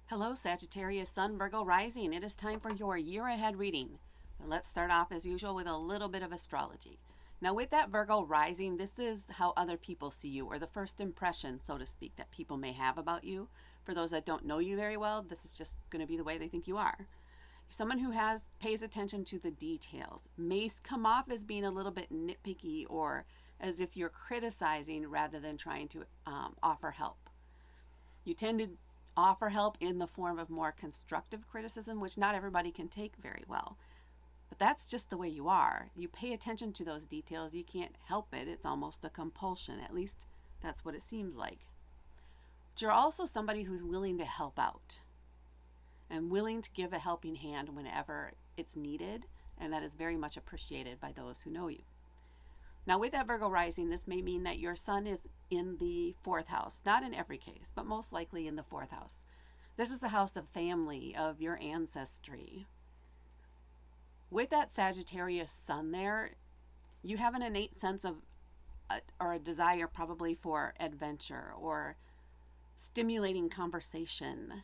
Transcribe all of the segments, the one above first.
Hello, Sagittarius Sun, Virgo Rising. It is time for your year ahead reading. Let's start off as usual with a little bit of astrology. Now, with that Virgo Rising, this is how other people see you, or the first impression, so to speak, that people may have about you. For those that don't know you very well, this is just going to be the way they think you are. Someone who pays attention to the details may come off as being a little bit nitpicky or as if you're criticizing rather than trying to offer help. You tend to offer help in the form of more constructive criticism, which not everybody can take very well. But that's just the way you are. You pay attention to those details. You can't help it. It's almost a compulsion. At least that's what it seems like. But you're also somebody who's willing to help out and willing to give a helping hand whenever it's needed. And that is very much appreciated by those who know you. Now, with that Virgo rising, this may mean that your sun is in the fourth house. Not in every case, but most likely in the fourth house. This is the house of family, of your ancestry. With that Sagittarius sun there, you have an innate sense of, or a desire probably for adventure or stimulating conversation,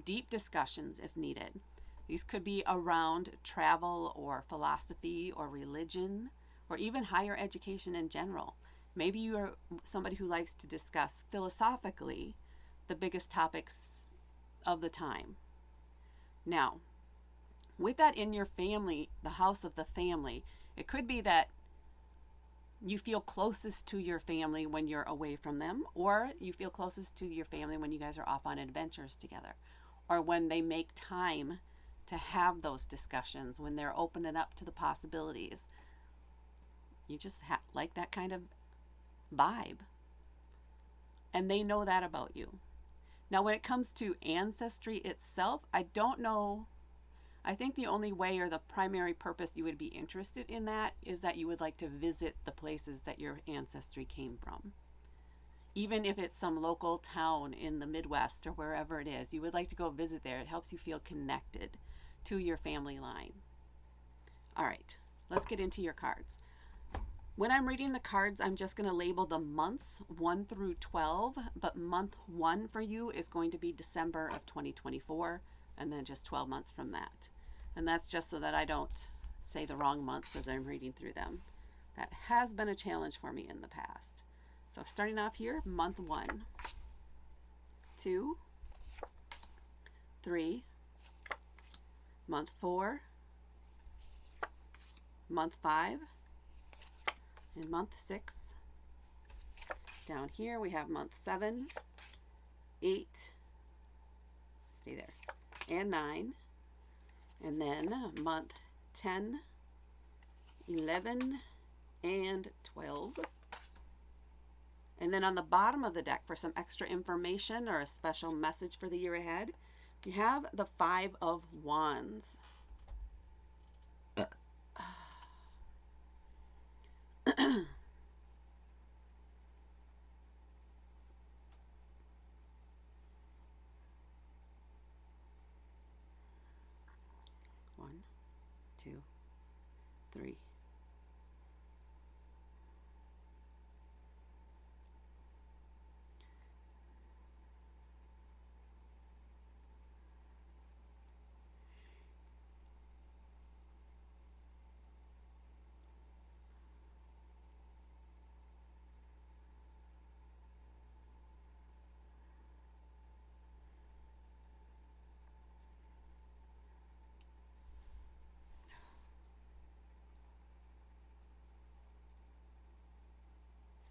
deep discussions if needed. These could be around travel or philosophy or religion, or even higher education in general. Maybe you are somebody who likes to discuss philosophically the biggest topics of the time. Now, with that in your family, the house of the family, it could be that you feel closest to your family when you're away from them, or you feel closest to your family when you guys are off on adventures together, or when they make time to have those discussions, when they're opening up to the possibilities. You just like that kind of vibe. And they know that about you. Now, when it comes to ancestry itself, I don't know. I think the only way or the primary purpose you would be interested in that is that you would like to visit the places that your ancestry came from. Even if it's some local town in the Midwest or wherever it is, you would like to go visit there. It helps you feel connected to your family line. All right, let's get into your cards. When I'm reading the cards, I'm just going to label the months 1 through 12, but month 1 for you is going to be December of 2024, and then just 12 months from that. And that's just so that I don't say the wrong months as I'm reading through them. That has been a challenge for me in the past. So starting off here, month 1, 2, 3, month 4, month 5, in month 6. Down here we have month 7, 8, stay there, and 9. And then month 10, 11, and 12. And then on the bottom of the deck, for some extra information or a special message for the year ahead, you have the 5 of Wands. 1, 2, 3.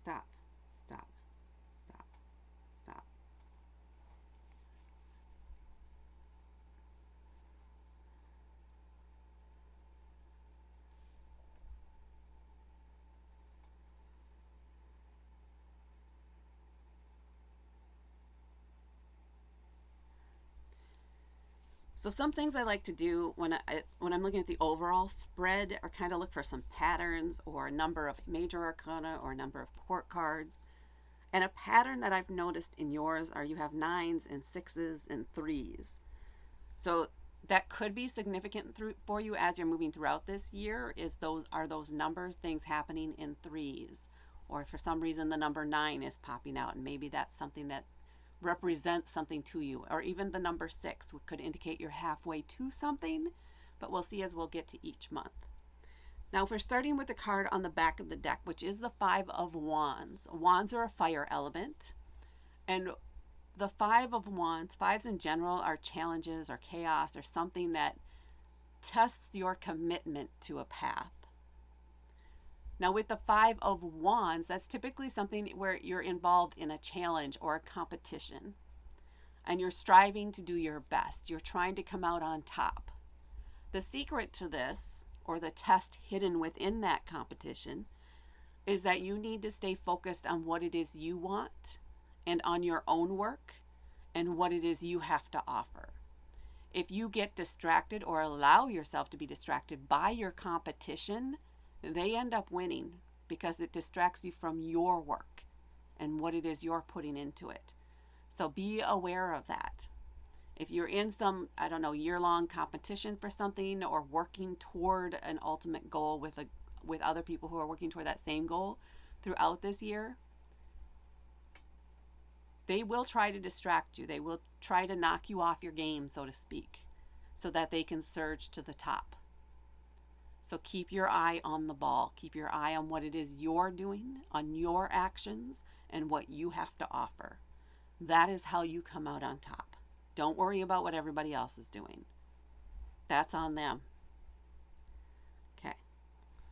Stop, stop, stop, stop. So some things I like to do when I'm looking at the overall spread are kind of look for some patterns or a number of major arcana or a number of court cards. And a pattern that I've noticed in yours are you have 9s and 6s and 3s. So that could be significant for you as you're moving throughout this year is those numbers, things happening in 3s. Or for some reason the number 9 is popping out, and maybe that's something that represents something to you, or even the number 6 could indicate you're halfway to something, but we'll see as we'll get to each month. Now, if we're starting with the card on the back of the deck, which is the 5 of Wands. Wands are a fire element, and the 5 of Wands, 5s in general, are challenges or chaos or something that tests your commitment to a path. Now, with the 5 of Wands, that's typically something where you're involved in a challenge or a competition, and you're striving to do your best. You're trying to come out on top. The secret to this, or the test hidden within that competition, is that you need to stay focused on what it is you want and on your own work and what it is you have to offer. If you get distracted or allow yourself to be distracted by your competition, they end up winning because it distracts you from your work and what it is you're putting into it. So be aware of that. If you're in some, year-long competition for something, or working toward an ultimate goal with other people who are working toward that same goal throughout this year, they will try to distract you. They will try to knock you off your game, so to speak, so that they can surge to the top. So keep your eye on the ball. Keep your eye on what it is you're doing, on your actions, and what you have to offer. That is how you come out on top. Don't worry about what everybody else is doing. That's on them. Okay.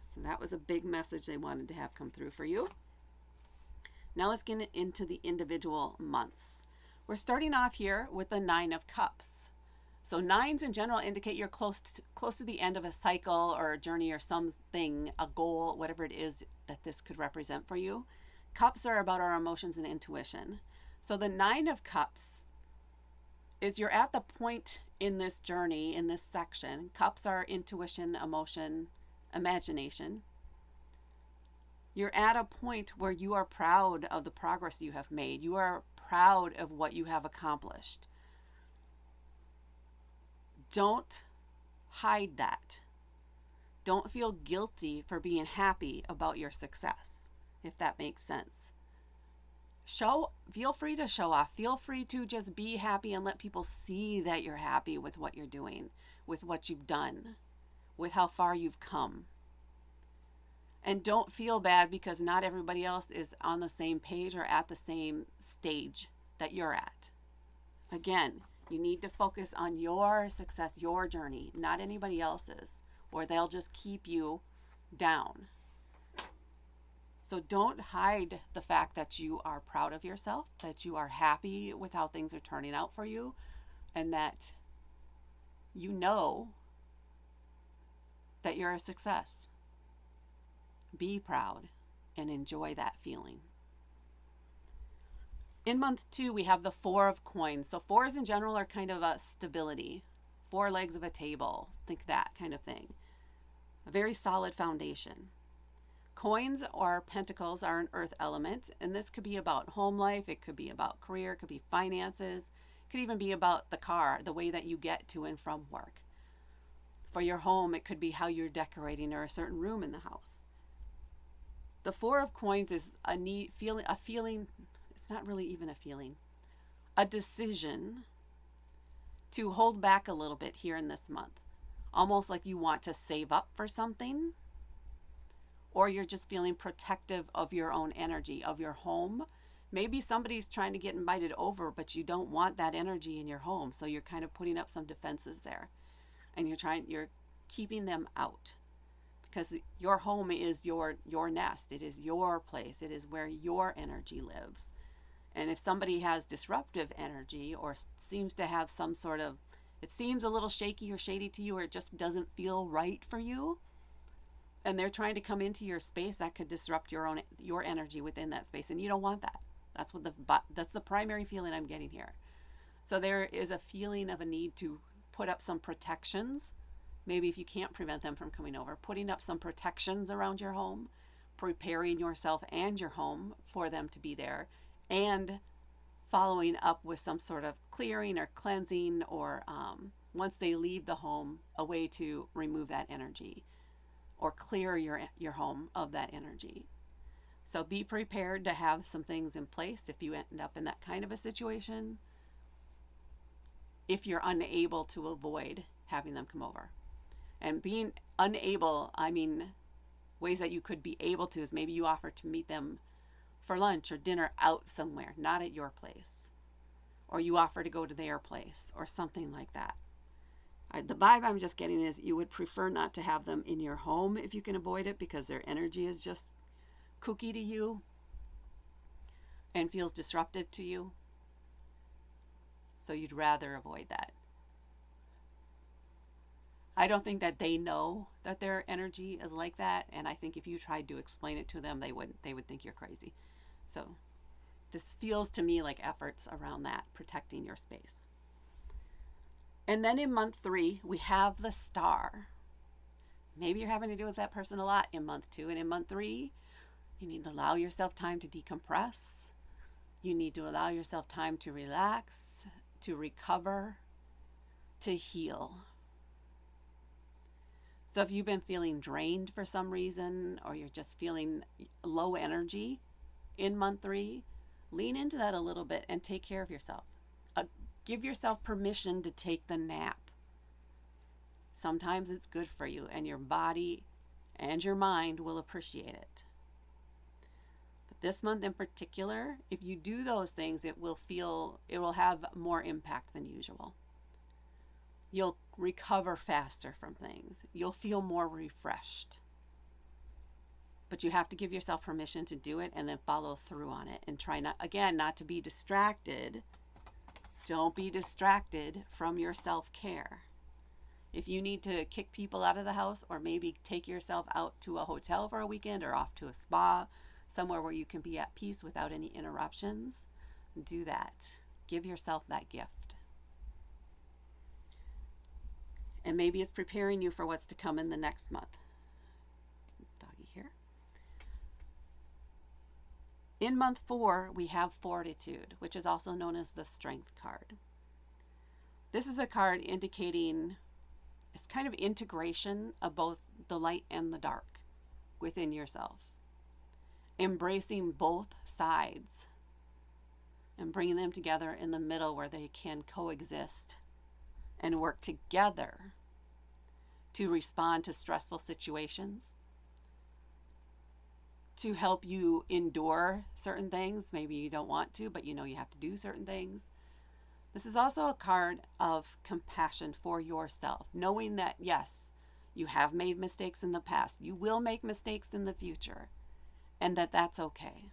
So that was a big message they wanted to have come through for you. Now let's get into the individual months. We're starting off here with the 9 of Cups. So 9s in general indicate you're close to the end of a cycle or a journey or something, a goal, whatever it is that this could represent for you. Cups are about our emotions and intuition. So the 9 of Cups is you're at the point in this journey, in this section. Cups are intuition, emotion, imagination. You're at a point where you are proud of the progress you have made. You are proud of what you have accomplished. Don't hide that. Don't feel guilty for being happy about your success, if that makes sense. Feel free to show off. Feel free to just be happy and let people see that you're happy with what you're doing, with what you've done, with how far you've come. And don't feel bad because not everybody else is on the same page or at the same stage that you're at. Again, you need to focus on your success, your journey, not anybody else's, or they'll just keep you down. So don't hide the fact that you are proud of yourself, that you are happy with how things are turning out for you, and that you know that you're a success. Be proud and enjoy that feeling. In month 2, we have the 4 of Coins. So 4s in general are kind of a stability. 4 legs of a table. Think that kind of thing. A very solid foundation. Coins or pentacles are an earth element, and this could be about home life. It could be about career. It could be finances. It could even be about the car, the way that you get to and from work. For your home, it could be how you're decorating or a certain room in the house. The 4 of Coins is a feeling. It's not really even a feeling. A decision to hold back a little bit here in this month. Almost like you want to save up for something, or you're just feeling protective of your own energy, of your home. Maybe somebody's trying to get invited over, but you don't want that energy in your home, so you're kind of putting up some defenses there, and you're keeping them out, because your home is your nest. It is your place. It is where your energy lives. And if somebody has disruptive energy or seems to have some sort of, it seems a little shaky or shady to you, or it just doesn't feel right for you, and they're trying to come into your space, that could disrupt your energy within that space, and you don't want that. That's the primary feeling I'm getting here. So there is a feeling of a need to put up some protections. Maybe if you can't prevent them from coming over, putting up some protections around your home, preparing yourself and your home for them to be there, and following up with some sort of clearing or cleansing, or once they leave the home, a way to remove that energy or clear your home of that energy. So be prepared to have some things in place if you end up in that kind of a situation, if you're unable to avoid having them come over. And being unable, I mean, ways that you could be able to is maybe you offer to meet them for lunch or dinner out somewhere, not at your place. Or you offer to go to their place or something like that. The vibe I'm just getting is you would prefer not to have them in your home if you can avoid it, because their energy is just kooky to you and feels disruptive to you. So you'd rather avoid that. I don't think that they know that their energy is like that, and I think if you tried to explain it to them, they would think you're crazy. So this feels to me like efforts around that, protecting your space. And then in month 3, we have the star. Maybe you're having to deal with that person a lot in month 2, and in month 3, you need to allow yourself time to decompress. You need to allow yourself time to relax, to recover, to heal. So if you've been feeling drained for some reason, or you're just feeling low energy in month 3, lean into that a little bit and take care of yourself. Give yourself permission to take the nap. Sometimes it's good for you, and your body and your mind will appreciate it. But this month in particular, if you do those things, it will have more impact than usual. You'll recover faster from things. You'll feel more refreshed. But you have to give yourself permission to do it and then follow through on it, and try not to be distracted. Don't be distracted from your self-care. If you need to kick people out of the house, or maybe take yourself out to a hotel for a weekend or off to a spa, somewhere where you can be at peace without any interruptions, do that. Give yourself that gift. And maybe it's preparing you for what's to come in the next month. Doggy here. In month 4, we have Fortitude, which is also known as the Strength card. This is a card indicating it's kind of integration of both the light and the dark within yourself. Embracing both sides and bringing them together in the middle where they can coexist and work together to respond to stressful situations, to help you endure certain things. Maybe you don't want to, but you know you have to do certain things. This is also a card of compassion for yourself, knowing that, yes, you have made mistakes in the past. You will make mistakes in the future, and that that's okay.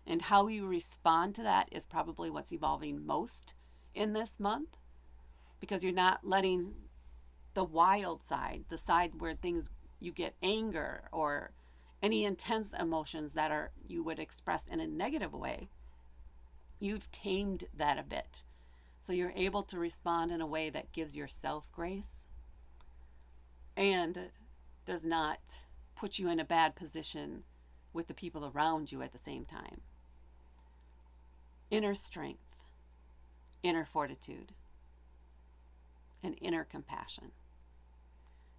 And how you respond to that is probably what's evolving most in this month, because you're not letting the wild side, the side where you get anger or any intense emotions that you would express in a negative way, you've tamed that a bit. So you're able to respond in a way that gives yourself grace and does not put you in a bad position with the people around you at the same time. Inner strength, inner fortitude, and inner compassion.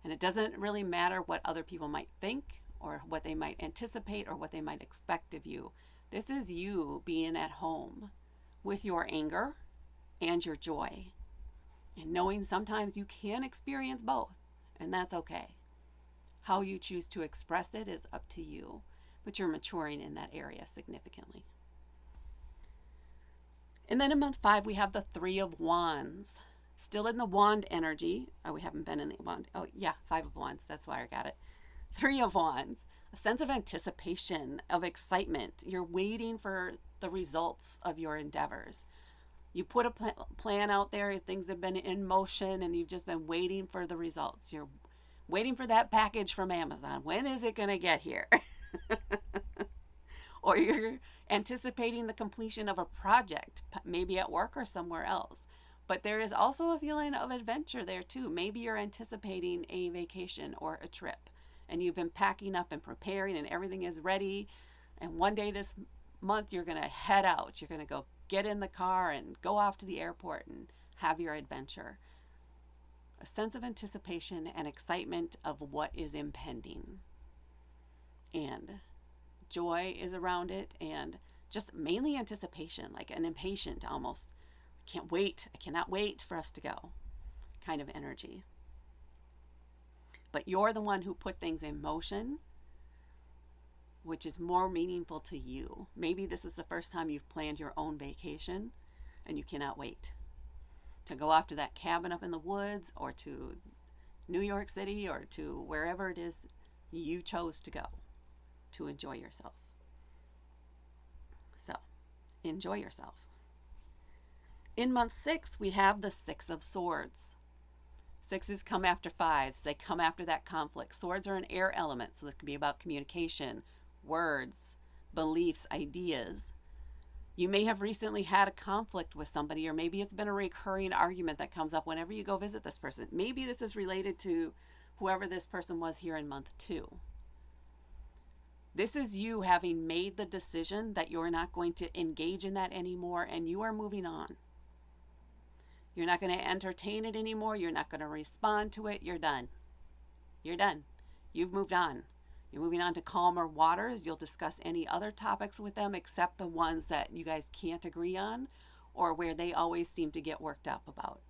And it doesn't really matter what other people might think or what they might anticipate or what they might expect of you. This is you being at home with your anger and your joy, and knowing sometimes you can experience both, and that's okay. How you choose to express it is up to you, but you're maturing in that area significantly. And then in month 5, we have the 3 of Wands. Still in the wand energy. Oh, we haven't been in the wand. Oh, yeah, 5 of Wands. That's why I got it. 3 of Wands. A sense of anticipation, of excitement. You're waiting for the results of your endeavors. You put a plan out there, things have been in motion, and you've just been waiting for the results. You're waiting for that package from Amazon. When is it going to get here? Or you're anticipating the completion of a project, maybe at work or somewhere else. But there is also a feeling of adventure there too. Maybe you're anticipating a vacation or a trip, and you've been packing up and preparing, and everything is ready. And one day this month, you're going to head out. You're going to go get in the car and go off to the airport and have your adventure. A sense of anticipation and excitement of what is impending. And joy is around it, and just mainly anticipation, like an impatient almost. Can't wait. I cannot wait for us to go kind of energy. But you're the one who put things in motion, which is more meaningful to you. Maybe this is the first time you've planned your own vacation and you cannot wait to go off to that cabin up in the woods or to New York City or to wherever it is you chose to go to enjoy yourself. So, enjoy yourself. In month 6, we have the 6 of Swords. 6s come after 5s. They come after that conflict. Swords are an air element, so this can be about communication, words, beliefs, ideas. You may have recently had a conflict with somebody, or maybe it's been a recurring argument that comes up whenever you go visit this person. Maybe this is related to whoever this person was here in month 2. This is you having made the decision that you're not going to engage in that anymore, and you are moving on. You're not going to entertain it anymore. You're not going to respond to it. You're done. You're done. You've moved on. You're moving on to calmer waters. You'll discuss any other topics with them except the ones that you guys can't agree on or where they always seem to get worked up about.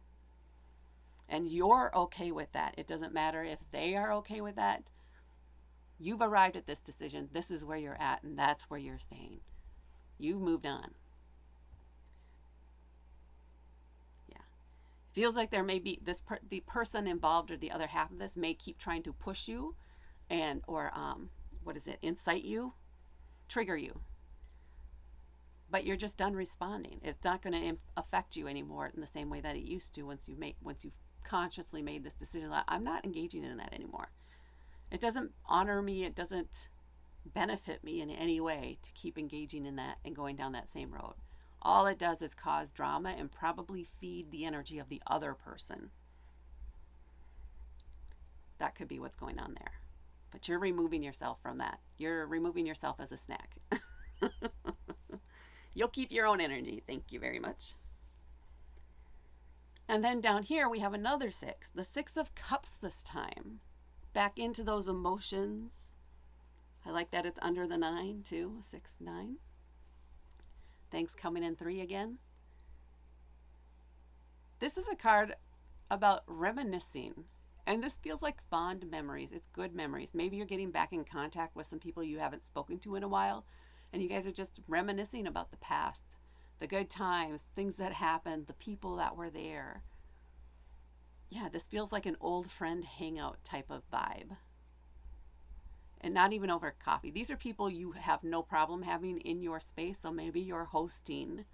And you're okay with that. It doesn't matter if they are okay with that. You've arrived at this decision. This is where you're at, and that's where you're staying. You've moved on. Feels like there may be the person involved or the other half of this may keep trying to push you and or incite you, trigger you. But you're just done responding. It's not going to affect you anymore in the same way that it used to once you've consciously made this decision. I'm not engaging in that anymore. It doesn't honor me. It doesn't benefit me in any way to keep engaging in that and going down that same road. All it does is cause drama and probably feed the energy of the other person. That could be what's going on there. But you're removing yourself from that. You're removing yourself as a snack. You'll keep your own energy. Thank you very much. And then down here we have another 6. The 6 of Cups this time. Back into those emotions. I like that it's under the 9 too. 6, 9. Thanks coming in 3 again. This is a card about reminiscing. And this feels like fond memories. It's good memories. Maybe you're getting back in contact with some people you haven't spoken to in a while. And you guys are just reminiscing about the past. The good times, things that happened, the people that were there. Yeah, this feels like an old friend hangout type of vibe. And not even over coffee. These are people you have no problem having in your space. So maybe you're hosting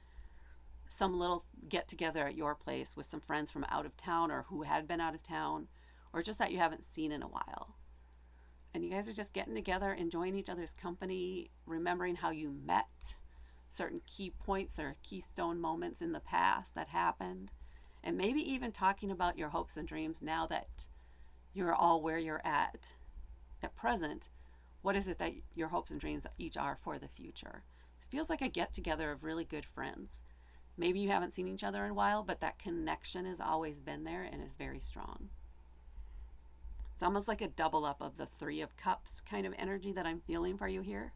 some little get together at your place with some friends from out of town or who had been out of town, or just that you haven't seen in a while. And you guys are just getting together, enjoying each other's company, remembering how you met, certain key points or keystone moments in the past that happened, and maybe even talking about your hopes and dreams now that you're all where you're at present. What is it that your hopes and dreams each are for the future? It feels like a get together of really good friends. Maybe you haven't seen each other in a while, but that connection has always been there and is very strong. It's almost like a double up of the 3 of Cups kind of energy that I'm feeling for you here,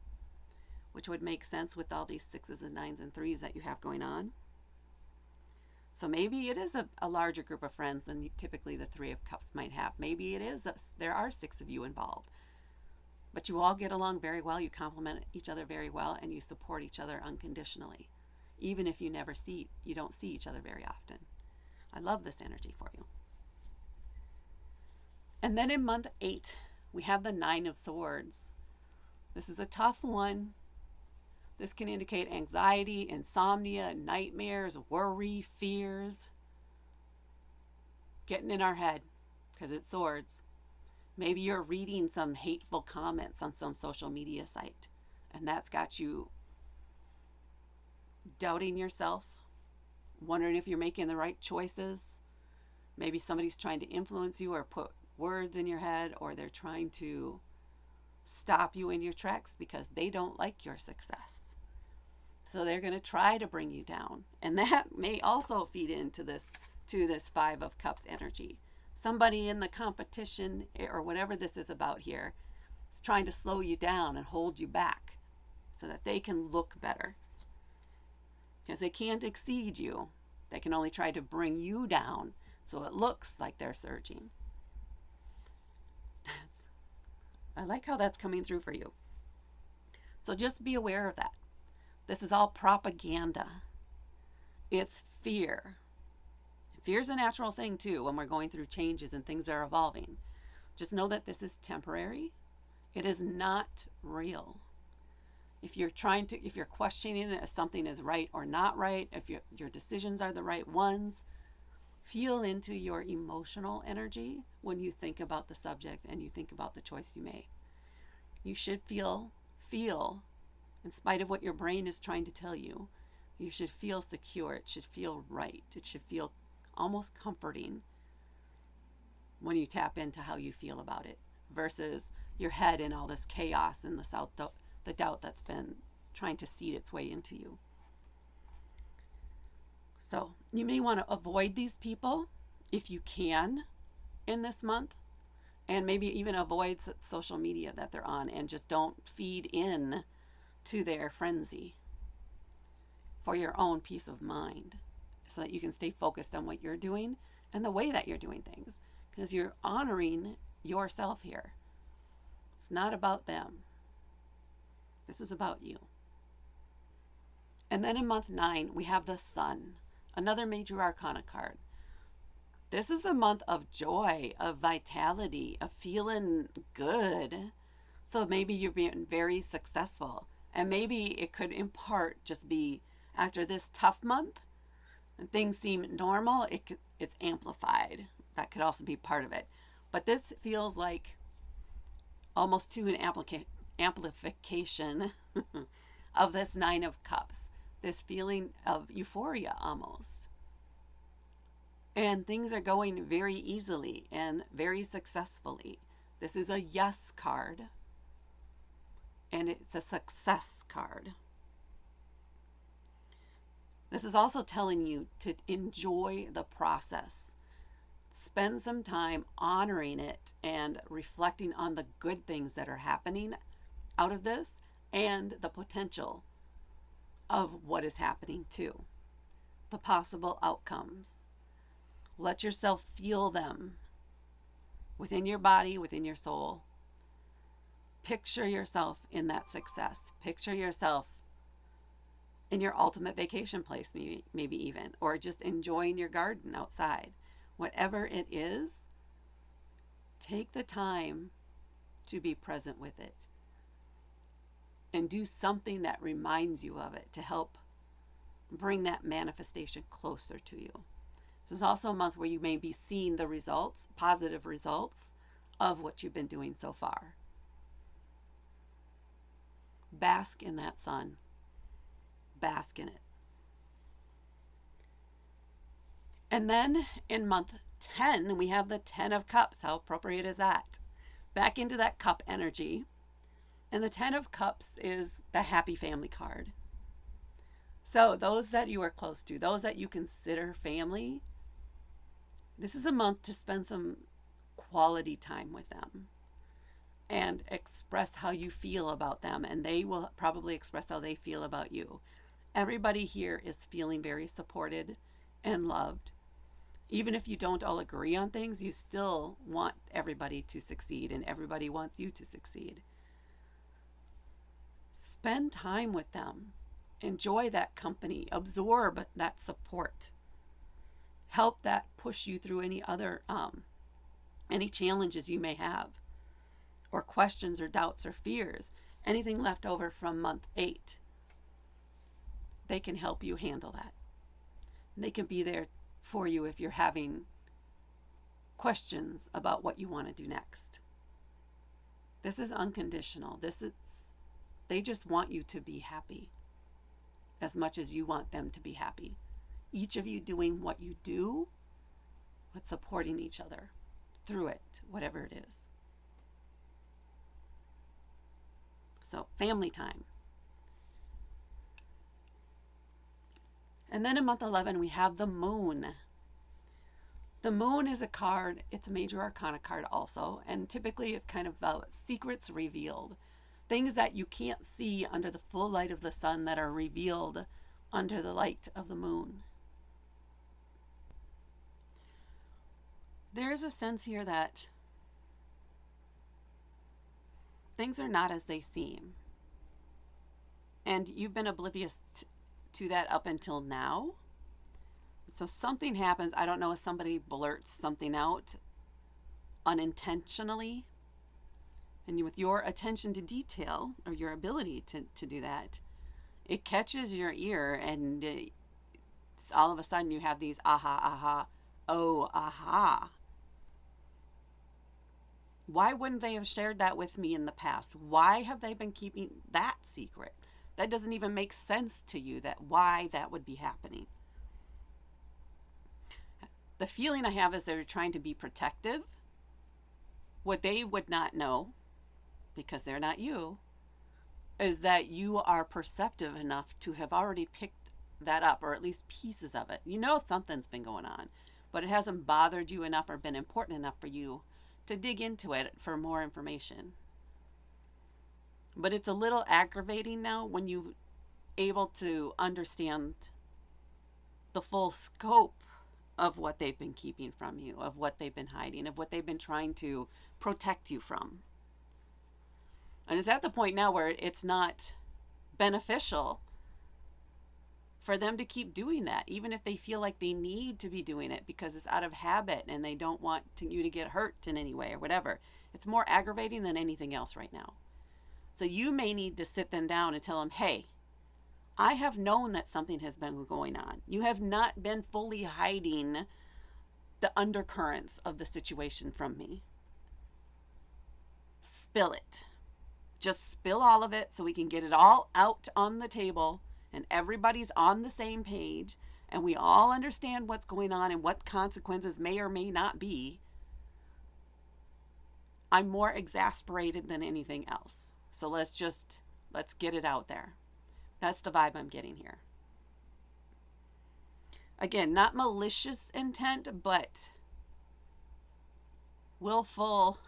which would make sense with all these 6s and 9s and 3s that you have going on. So maybe it is a larger group of friends than typically the 3 of Cups might have. Maybe it is, there are 6 of you involved. But you all get along very well, you complement each other very well, and you support each other unconditionally. Even if you don't see each other very often. I love this energy for you. And then in month 8, we have the 9 of Swords. This is a tough one. This can indicate anxiety, insomnia, nightmares, worry, fears. Getting in our head, because it's swords. Maybe you're reading some hateful comments on some social media site, and that's got you doubting yourself, wondering if you're making the right choices. Maybe somebody's trying to influence you or put words in your head, or they're trying to stop you in your tracks because they don't like your success. So they're going to try to bring you down. And that may also feed into this 5 of Cups energy. Somebody in the competition or whatever this is about here is trying to slow you down and hold you back so that they can look better. Because they can't exceed you. They can only try to bring you down so it looks like they're surging. I like how that's coming through for you. So just be aware of that. This is all propaganda. It's fear. Fear's a natural thing too when we're going through changes and things are evolving. Just know that this is temporary. It is not real. If you're questioning it if something is right or not right, if your decisions are the right ones, feel into your emotional energy when you think about the subject and you think about the choice you made. You should feel, in spite of what your brain is trying to tell you, you should feel secure. It should feel right. It should feel almost comforting when you tap into how you feel about it versus your head in all this chaos and the doubt that's been trying to seed its way into you. So you may want to avoid these people if you can in this month, and maybe even avoid social media that they're on, and just don't feed in to their frenzy for your own peace of mind so that you can stay focused on what you're doing and the way that you're doing things, because you're honoring yourself here. It's not about them. This is about you. And then in month 9, we have the Sun, another major arcana card. This is a month of joy, of vitality, of feeling good. So maybe you're being very successful. And maybe it could in part just be after this tough month and things seem normal, it's amplified. That could also be part of it. But this feels like almost to an amplification of this 9 of Cups. This feeling of euphoria almost. And things are going very easily and very successfully. This is a yes card. And it's a success card. This is also telling you to enjoy the process. Spend some time honoring it and reflecting on the good things that are happening out of this and the potential of what is happening too. The possible outcomes. Let yourself feel them within your body, within your soul. Picture yourself in that success. Picture yourself in your ultimate vacation place, maybe even, or just enjoying your garden outside. Whatever it is, take the time to be present with it and do something that reminds you of it to help bring that manifestation closer to you. This is also a month where you may be seeing the results, positive results of what you've been doing so far. Bask in that sun. Bask in it. And then in month 10, we have the 10 of Cups. How appropriate is that? Back into that cup energy. And the 10 of Cups is the happy family card. So those that you are close to, those that you consider family, this is a month to spend some quality time with them and express how you feel about them, and they will probably express how they feel about you. Everybody here is feeling very supported and loved. Even if you don't all agree on things, you still want everybody to succeed, and everybody wants you to succeed. Spend time with them. Enjoy that company. Absorb that support. Help that push you through any other any challenges you may have, or questions or doubts or fears, anything left over from month 8. They can help you handle that. They can be there for you if you're having questions about what you want to do next. This is unconditional. They just want you to be happy as much as you want them to be happy. Each of you doing what you do, but supporting each other through it, whatever it is. So, family time. And then in month 11, we have the Moon. The Moon is a card, it's a major arcana card also, and typically it's kind of secrets revealed. things that you can't see under the full light of the sun that are revealed under the light of the moon. There is a sense here that things are not as they seem. And you've been oblivious to that up until now. So something happens. I don't know if somebody blurts something out unintentionally. And with your attention to detail, or your ability to do that, it catches your ear, and all of a sudden you have these aha, aha, oh, aha. Why wouldn't they have shared that with me in the past? Why have they been keeping that secret? That doesn't even make sense to you, that why that would be happening. The feeling I have is they're trying to be protective. What they would not know, because they're not you, is that you are perceptive enough to have already picked that up, or at least pieces of it. You know something's been going on, but it hasn't bothered you enough or been important enough for you to dig into it for more information. But it's a little aggravating now when you're able to understand the full scope of what they've been keeping from you, of what they've been hiding, of what they've been trying to protect you from. And it's at the point now where it's not beneficial for them to keep doing that, even if they feel like they need to be doing it because it's out of habit and they don't want you to get hurt in any way or whatever. It's more aggravating than anything else right now. So you may need to sit them down and tell them, hey, I have known that something has been going on. You have not been fully hiding the undercurrents of the situation from me. Spill it. Just spill all of it so we can get it all out on the table and everybody's on the same page and we all understand what's going on and what consequences may or may not be. I'm more exasperated than anything else. So let's get it out there. That's the vibe I'm getting here. Again, not malicious intent, but willful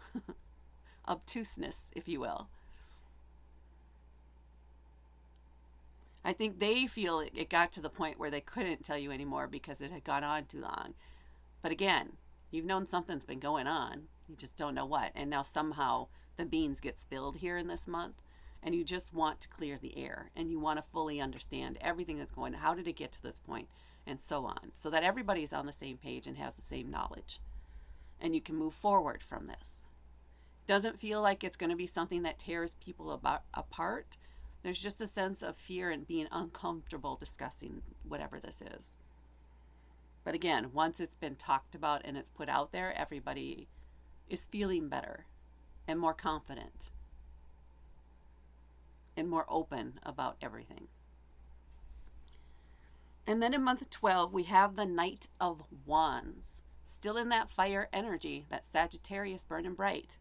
obtuseness, if you will. I think they feel it got to the point where they couldn't tell you anymore because it had gone on too long. But again, you've known something's been going on. You just don't know what. And now somehow the beans get spilled here in this month. And you just want to clear the air. And you want to fully understand everything that's going on. How did it get to this point? And so on. So that everybody's on the same page and has the same knowledge. And you can move forward from this. Doesn't feel like it's going to be something that tears people apart. There's just a sense of fear and being uncomfortable discussing whatever this is. But again, once it's been talked about and it's put out there, everybody is feeling better and more confident and more open about everything. And then in month 12, we have the Knight of Wands. Still in that fire energy, that Sagittarius burning bright.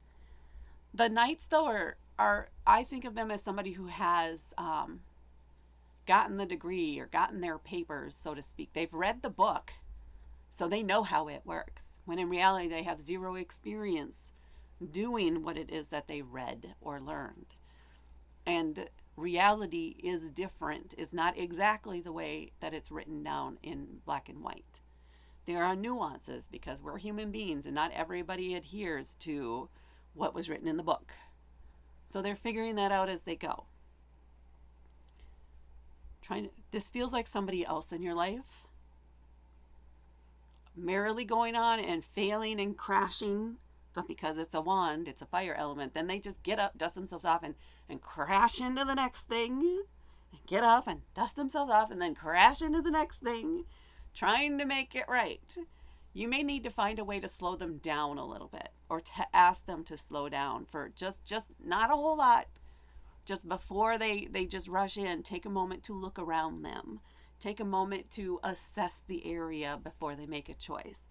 The Knights, though, are I think of them as somebody who has gotten the degree or gotten their papers, so to speak. They've read the book, so they know how it works. When in reality, they have zero experience doing what it is that they read or learned. And reality is different, is not exactly the way that it's written down in black and white. There are nuances because we're human beings and not everybody adheres to what was written in the book. So they're figuring that out as they go. This feels like somebody else in your life. Merrily going on and failing and crashing, but because it's a wand, it's a fire element, then they just get up, dust themselves off, and crash into the next thing. And get up and dust themselves off and then crash into the next thing, trying to make it right. You may need to find a way to slow them down a little bit, or to ask them to slow down for just not a whole lot. Just before they just rush in, take a moment to look around them. Take a moment to assess the area before they make a choice.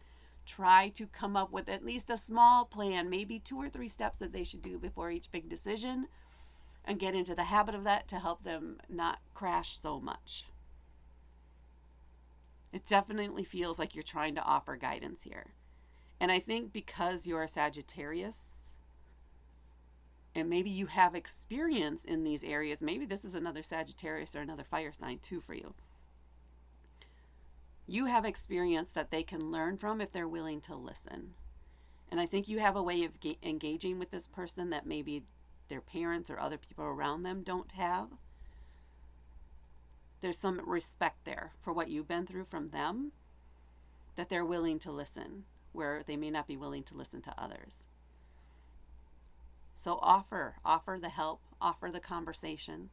Try to come up with at least a small plan, maybe 2 or 3 steps that they should do before each big decision, and get into the habit of that to help them not crash so much. It definitely feels like you're trying to offer guidance here. And I think because you're a Sagittarius And maybe you have experience in these areas. Maybe this is another Sagittarius or another fire sign too for you. You have experience that they can learn from if they're willing to listen. And I think you have a way of engaging with this person that maybe their parents or other people around them don't have. There's some respect there for what you've been through from them, that they're willing to listen where they may not be willing to listen to others. So offer the help, offer the conversation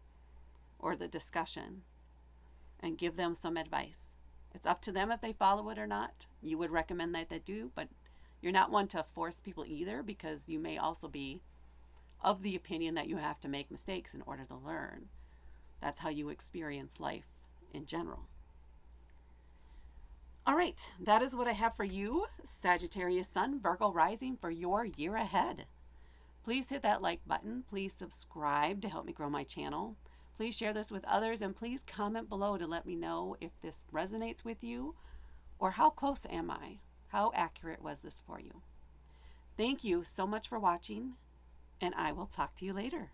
or the discussion, and give them some advice. It's up to them if they follow it or not. You would recommend that they do, but you're not one to force people either, because you may also be of the opinion that you have to make mistakes in order to learn. That's how you experience life in general. All right, that is what I have for you, Sagittarius Sun, Virgo Rising, for your year ahead. Please hit that like button. Please subscribe to help me grow my channel. Please share this with others, and please comment below to let me know if this resonates with you, or how close am I? How accurate was this for you? Thank you so much for watching, and I will talk to you later.